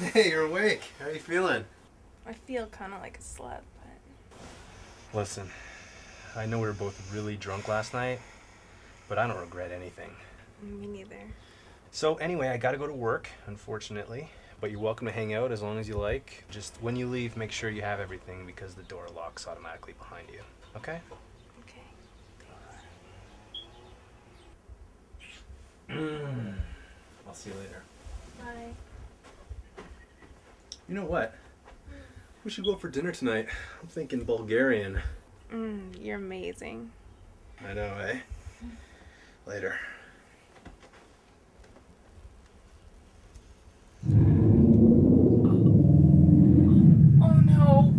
Hey, you're awake. How are you feeling? I feel kind of like a slut, but... Listen, I know we were both really drunk last night, but I don't regret anything. Me neither. So anyway, I gotta go to work, unfortunately, but you're welcome to hang out as long as you like. Just when you leave, make sure you have everything because the door locks automatically behind you, okay? Okay. I'll see you later. Bye. You know what? We should go for dinner tonight. I'm thinking Bulgarian. You're amazing. I know, eh? Later. Oh no.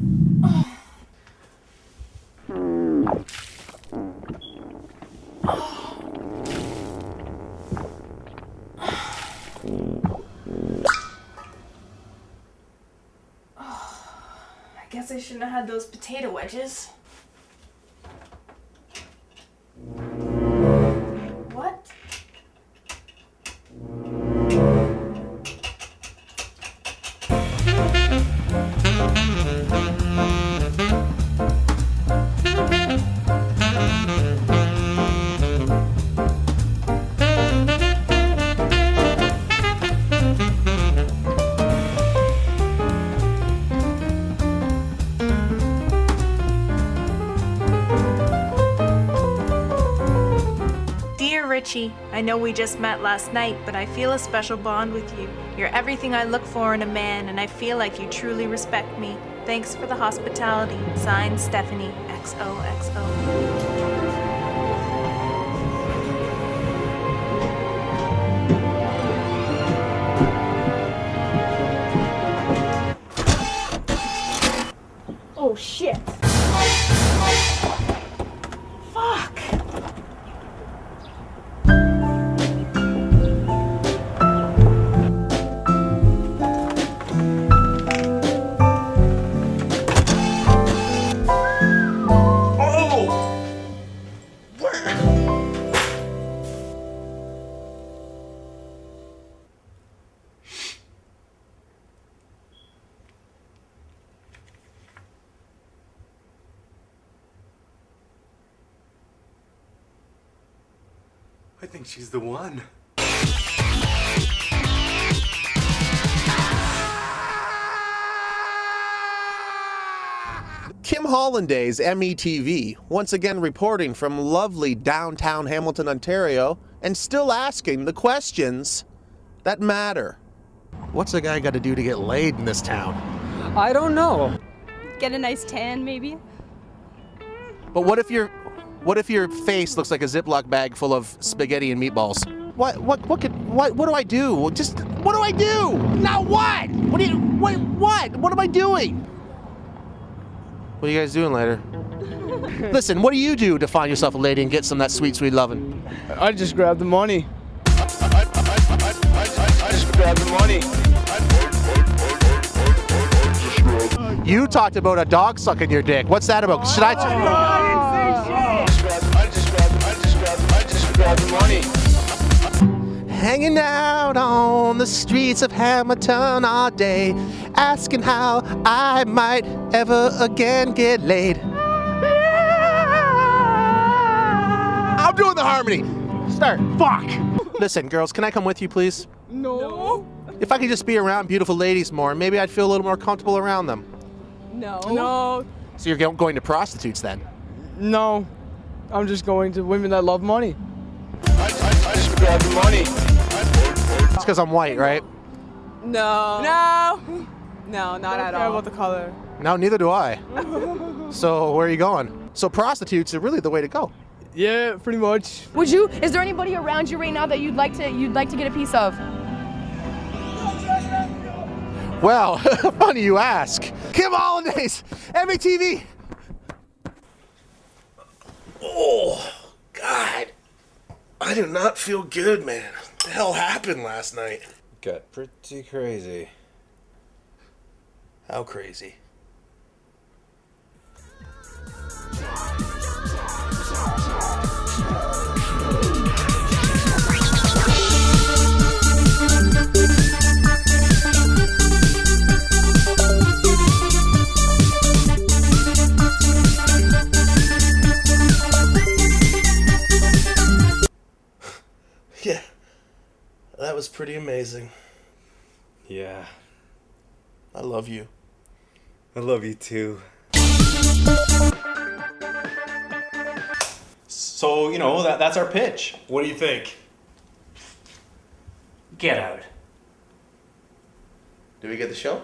I guess I shouldn't have had those potato wedges. What? Dear Richie, I know we just met last night, but I feel a special bond with you. You're everything I look for in a man, and I feel like you truly respect me. Thanks for the hospitality. Signed, Stephanie, XOXO. Oh shit! Fuck! I think she's the one. Kim Hollandaise, METV, once again reporting from lovely downtown Hamilton, Ontario, and still asking the questions that matter. What's a guy got to do to get laid in this town? I don't know. Get a nice tan, maybe. But what if your face looks like a Ziploc bag full of spaghetti and meatballs? What do I do? Just what do I do? Now what? What am I doing? What are you guys doing later? Listen, what do you do to find yourself a lady and get some of that sweet, sweet loving? I just grabbed the money. I just grabbed the money. You talked about a dog sucking your dick. What's that about? Should I just grabbed the money. Hanging out on the streets of Hamilton all day, asking how I might ever again get laid. I'm doing the harmony. Start. Fuck. Listen, girls, can I come with you, please? No. If I could just be around beautiful ladies more, maybe I'd feel a little more comfortable around them. No. So you're going to prostitutes then? No. I'm just going to women that love money. I just grabbed the money. It's because I'm white, right? No, not at all. About the color. No, neither do I. So where are you going? So prostitutes are really the way to go. Yeah, pretty much. Would you? Is there anybody around you right now that you'd like to get a piece of? Well, funny you ask. Kim Hollandaise, METV. Oh, God. I do not feel good, man. What the hell happened last night? Got pretty crazy. How crazy? That was pretty amazing. Yeah. I love you. I love you too. So, you know, that's our pitch. What do you think? Get out. Do we get the show?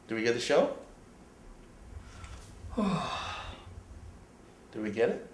Do we get the show? Do we get it?